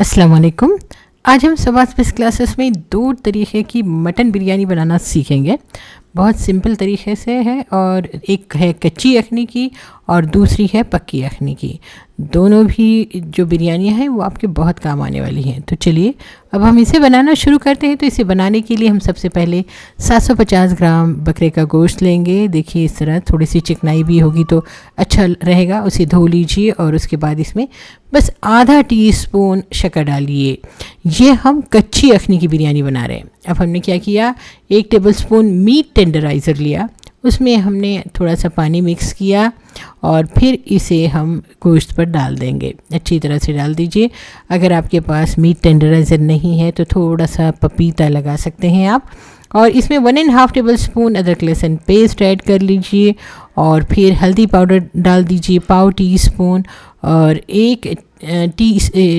अस्सलाम वालेकुम। आज हम सबाज स्पेस क्लासेस में दो तरीके की मटन बिरयानी बनाना सीखेंगे। बहुत सिंपल तरीके से है और एक है कच्ची यखनी की और दूसरी है पक्की यखनी की। दोनों भी जो बिरयानियां हैं वो आपके बहुत काम आने वाली हैं। तो चलिए अब हम इसे बनाना शुरू करते हैं। तो इसे बनाने के लिए हम सबसे पहले 750 ग्राम बकरे का गोश्त लेंगे। देखिए इस तरह थोड़ी सी चिकनाई भी होगी तो अच्छा रहेगा। उसे धो लीजिए और उसके बाद इसमें बस आधा टीस्पून शक्कर डालिए। ये हम कच्ची यखनी की बिरयानी बना रहे हैं। अब हमने क्या किया, 1 टेबलस्पून मीट टेंडराइज़र लिया, उसमें हमने थोड़ा सा पानी मिक्स किया और फिर इसे हम गोश्त पर डाल देंगे। अच्छी तरह से डाल दीजिए। अगर आपके पास मीट टेंडराइज़र नहीं है तो थोड़ा सा पपीता लगा सकते हैं आप। और इसमें 1.5 टेबलस्पून अदरक लहसुन पेस्ट ऐड कर लीजिए और फिर हल्दी पाउडर डाल दीजिए पाव टीस्पून और 1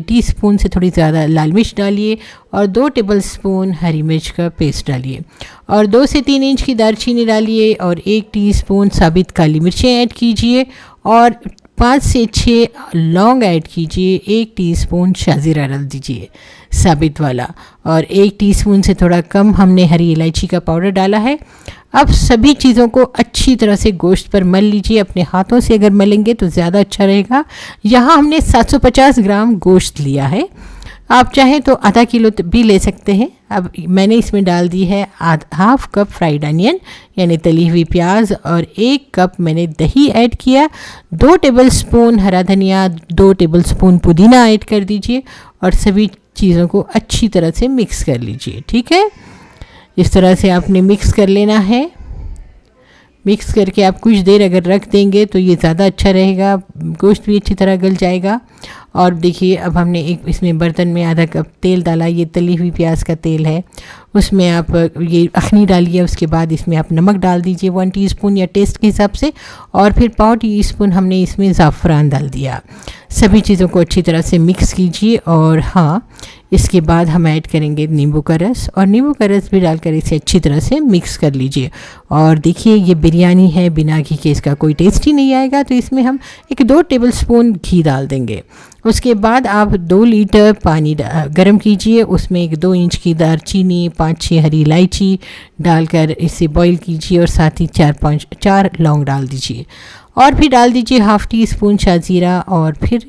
टीस्पून से थोड़ी ज़्यादा लाल मिर्च डालिए और 2 टेबलस्पून हरी मिर्च का पेस्ट डालिए और 2 से 3 इंच की दालचीनी डालिए और 1 टीस्पून साबित काली मिर्चें ऐड कीजिए और 5 से 6 लौंग ऐड कीजिए। 1 टीस्पून शाज़ीरा डाल दीजिए साबित वाला और 1 टीस्पून से थोड़ा कम हमने हरी इलायची का पाउडर डाला है। अब सभी चीज़ों को अच्छी तरह से गोश्त पर मल लीजिए। अपने हाथों से अगर मलेंगे तो ज़्यादा अच्छा रहेगा। यहाँ हमने 750 ग्राम गोश्त लिया है, आप चाहें तो आधा किलो भी ले सकते हैं। अब मैंने इसमें डाल दी है हाफ कप फ्राइड अनियन यानी तली हुई प्याज और 1 कप मैंने दही ऐड किया। 2 टेबलस्पून हरा धनिया, 2 टेबलस्पून पुदीना ऐड कर दीजिए और सभी चीज़ों को अच्छी तरह से मिक्स कर लीजिए। ठीक है, इस तरह से आपने मिक्स कर लेना है। मिक्स करके आप कुछ देर अगर रख देंगे तो ये ज़्यादा अच्छा रहेगा, गोश्त भी अच्छी तरह गल जाएगा। और देखिए अब हमने एक इसमें बर्तन में आधा कप तेल डाला, ये तली हुई प्याज का तेल है। उसमें आप ये अखनी डालिए, उसके बाद इसमें आप नमक डाल दीजिए 1 टीस्पून या टेस्ट के हिसाब से और फिर पाव टीस्पून हमने इसमें ज़ाफ़रान डाल दिया। सभी चीज़ों को अच्छी तरह से मिक्स कीजिए और हाँ, इसके बाद हम ऐड करेंगे नींबू का रस और नींबू का रस भी डालकर इसे अच्छी तरह से मिक्स कर लीजिए। और देखिए ये बिरयानी है, बिना घी के इसका कोई टेस्ट ही नहीं आएगा। तो इसमें हम 1-2 टेबलस्पून घी डाल देंगे। उसके बाद आप 2 लीटर पानी गर्म कीजिए, उसमें 1-2 इंच की दालचीनी, 5-6 हरी इलायची डालकर इसे बॉईल कीजिए और साथ ही 4 लौंग डाल दीजिए और फिर डाल दीजिए हाफ़ टीस्पून शाज़ीरा और फिर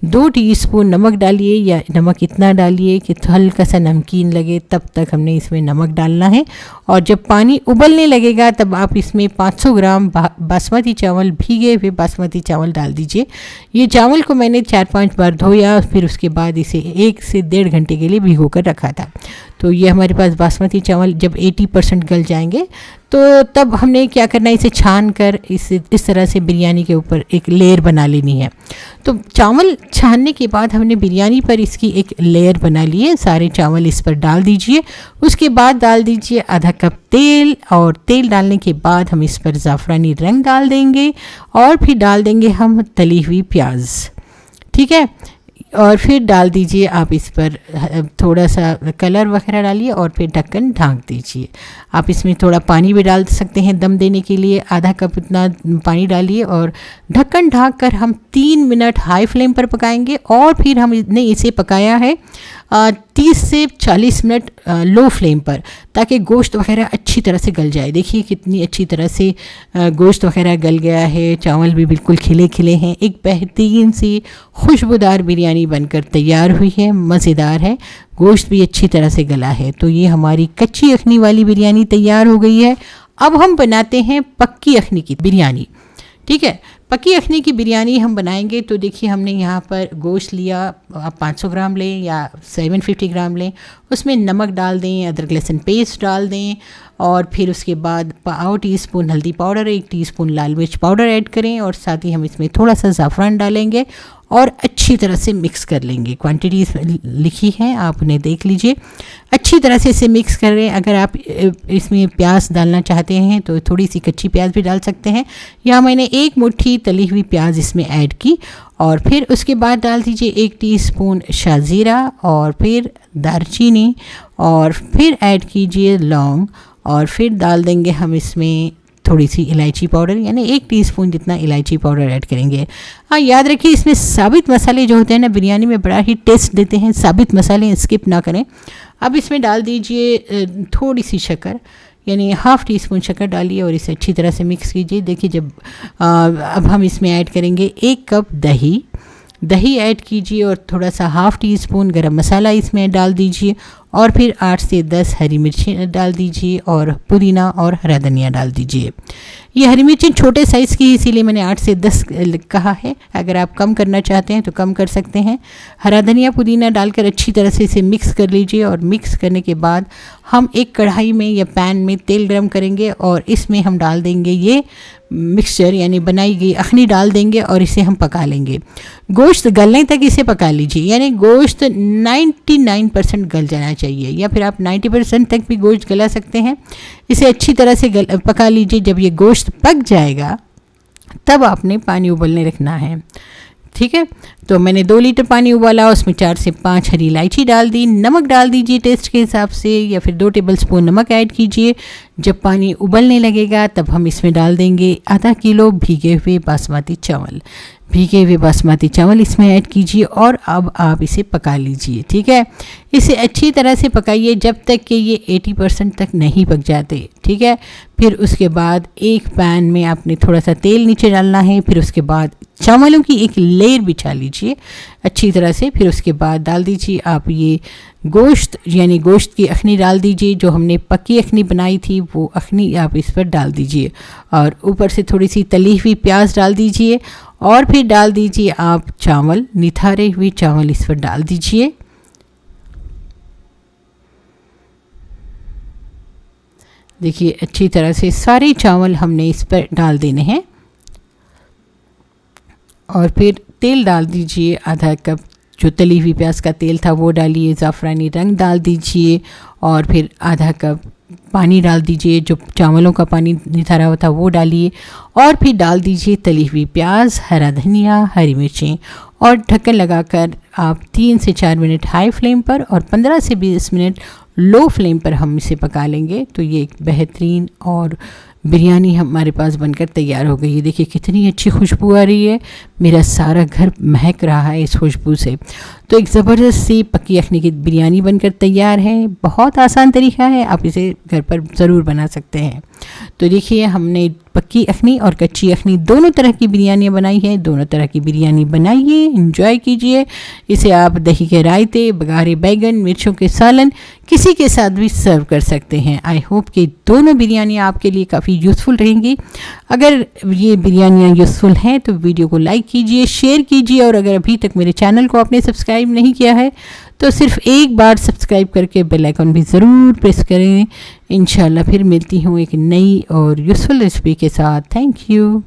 2 टीस्पून नमक डालिए या नमक इतना डालिए कि हल्का सा नमकीन लगे, तब तक हमने इसमें नमक डालना है। और जब पानी उबलने लगेगा तब आप इसमें 500 ग्राम बासमती चावल, भीगे हुए बासमती चावल डाल दीजिए। ये चावल को मैंने 4-5 बार धोया, फिर उसके बाद इसे 1 से 1.5 घंटे के लिए भिगो कर रखा था। तो ये हमारे पास बासमती चावल जब 80% गल जाएंगे तो तब हमने क्या करना है, इसे छान कर इस तरह से बिरयानी के ऊपर एक लेयर बना लेनी है। तो चावल छानने के बाद हमने बिरयानी पर इसकी एक लेयर बना ली है। सारे चावल इस पर डाल दीजिए। उसके बाद डाल दीजिए आधा कप तेल और तेल डालने के बाद हम इस पर ज़ाफ़रानी रंग डाल देंगे और फिर डाल देंगे हम तली हुई प्याज। ठीक है, और फिर डाल दीजिए आप इस पर थोड़ा सा कलर वगैरह डालिए और फिर ढक्कन ढाँक दीजिए। आप इसमें थोड़ा पानी भी डाल सकते हैं दम देने के लिए, आधा कप इतना पानी डालिए और ढक्कन ढाँक कर हम 3 मिनट हाई फ्लेम पर पकाएंगे और फिर हमने इसे पकाया है 30 से 40 मिनट लो फ्लेम पर, ताकि गोश्त वगैरह अच्छी तरह से गल जाए। देखिए कितनी अच्छी तरह से गोश्त वगैरह गल गया है, चावल भी बिल्कुल खिले खिले हैं। एक बेहतरीन सी खुशबूदार बिरयानी बनकर तैयार हुई है, मज़ेदार है, गोश्त भी अच्छी तरह से गला है। तो ये हमारी कच्ची यखनी वाली बिरयानी तैयार हो गई है। अब हम बनाते हैं पक्की यखनी की बिरयानी। ठीक है, पक्की यखनी की बिरयानी हम बनाएंगे। तो देखिए हमने यहाँ पर गोश्त लिया, आप 500 ग्राम लें या 750 ग्राम लें, उसमें नमक डाल दें, अदरक लहसुन पेस्ट डाल दें और फिर उसके बाद पाव टीस्पून हल्दी पाउडर, 1 टीस्पून लाल मिर्च पाउडर ऐड करें और साथ ही हम इसमें थोड़ा सा ज़ाफ़रान डालेंगे और अच्छी तरह से मिक्स कर लेंगे। क्वांटिटी लिखी है, आप उन्हें देख लीजिए। अच्छी तरह से इसे मिक्स कर रहे हैं। अगर आप इसमें प्याज डालना चाहते हैं तो थोड़ी सी कच्ची प्याज भी डाल सकते हैं। यहाँ मैंने 1 मुट्ठी तली हुई प्याज इसमें ऐड की और फिर उसके बाद डाल दीजिए 1 टीस्पून शाज़ीरा और फिर दालचीनी और फिर ऐड कीजिए लौंग और फिर डाल देंगे हम इसमें थोड़ी सी इलायची पाउडर, यानी 1 टीस्पून जितना इलायची पाउडर ऐड करेंगे। हाँ, याद रखिए इसमें साबित मसाले जो होते हैं ना बिरयानी में बड़ा ही टेस्ट देते हैं, साबित मसाले स्किप ना करें। अब इसमें डाल दीजिए थोड़ी सी शक्कर, यानी ½ टीस्पून शक्कर डालिए और इसे अच्छी तरह से मिक्स कीजिए। देखिए जब अब हम इसमें ऐड करेंगे 1 कप दही ऐड कीजिए और थोड़ा सा ½ टीस्पून गरम मसाला इसमें डाल दीजिए और फिर 8 से 10 हरी मिर्ची डाल दीजिए और पुदीना और हरा धनिया डाल दीजिए। ये हरी मिर्ची छोटे साइज़ की, इसीलिए मैंने 8 से 10 कहा है। अगर आप कम करना चाहते हैं तो कम कर सकते हैं। हरा धनिया पुदीना डालकर अच्छी तरह से इसे मिक्स कर लीजिए और मिक्स करने के बाद हम एक कढ़ाई में या पैन में तेल गरम करेंगे और इसमें हम डाल देंगे ये मिक्सचर, यानी बनाई गई अखनी डाल देंगे और इसे हम पका लेंगे। गोश्त गलने तक इसे पका लीजिए, यानी गोश्त 99% गल जाना चाहिए, या फिर आप 90% तक भी गोश्त गला सकते हैं। इसे अच्छी तरह से पका लीजिए। जब ये गोश्त पक जाएगा तब आपने पानी उबलने रखना है, ठीक है। तो मैंने 2 लीटर पानी उबाला, उसमें 4 से 5 हरी इलायची डाल दी, नमक डाल दीजिए टेस्ट के हिसाब से, या फिर 2 टेबलस्पून नमक ऐड कीजिए। जब पानी उबलने लगेगा तब हम इसमें डाल देंगे आधा किलो भीगे हुए बासमती चावल इसमें ऐड कीजिए और अब आप इसे पका लीजिए, ठीक है। इसे अच्छी तरह से पकाइए जब तक कि ये 80% तक नहीं पक जाते, ठीक है। फिर उसके बाद एक पैन में आपने थोड़ा सा तेल नीचे डालना है, फिर उसके बाद चावलों की एक लेयर बिछा लीजिए अच्छी तरह से। फिर उसके बाद डाल दीजिए आप ये गोश्त, यानी गोश्त की अखनी डाल दीजिए। जो हमने पक्की अखनी बनाई थी वो अखनी आप इस पर डाल दीजिए और ऊपर से थोड़ी सी तली हुई प्याज डाल दीजिए और फिर डाल दीजिए आप चावल, निथारे हुए चावल इस पर डाल दीजिए। देखिए अच्छी तरह से सारे चावल हमने इस पर डाल देने हैं और फिर तेल डाल दीजिए, आधा कप जो तली हुई प्याज का तेल था वो डालिए, ज़ाफ़रानी रंग डाल दीजिए और फिर आधा कप पानी डाल दीजिए, जो चावलों का पानी निथारा हुआ था वो डालिए और फिर डाल दीजिए तली हुई प्याज, हरा धनिया, हरी मिर्चें और ढक्कन लगाकर आप 3 से 4 मिनट हाई फ्लेम पर और 15 से 20 मिनट लो फ्लेम पर हम इसे पका लेंगे। तो ये एक बेहतरीन और बिरयानी हमारे पास बनकर तैयार हो गई है। देखिए कितनी अच्छी खुशबू आ रही है, मेरा सारा घर महक रहा है इस खुशबू से। तो एक ज़बरदस्त सी पक्की अखनी की बिरयानी बनकर तैयार है। बहुत आसान तरीका है, आप इसे घर पर ज़रूर बना सकते हैं। तो देखिए हमने पक्की अखनी और कच्ची अखनी दोनों तरह की बिरयानियाँ बनाई है। दोनों तरह की बिरयानी बनाइए, एंजॉय कीजिए। इसे आप दही के रायते, बघारे बैगन, मिर्चों के सालन किसी के साथ भी सर्व कर सकते हैं। आई होप कि दोनों बिरयानियाँ आपके लिए काफ़ी यूज़फुल रहेंगी। अगर ये बिरयानियाँ यूज़फुल हैं तो वीडियो को लाइक कीजिए, शेयर कीजिए और अगर अभी तक मेरे चैनल को आपने सब्सक्राइब नहीं किया है तो सिर्फ एक बार सब्सक्राइब करके बेल आइकन भी ज़रूर प्रेस करें। इंशाल्लाह फिर मिलती हूँ एक नई और यूज़फुल रेसिपी के साथ। Thank you.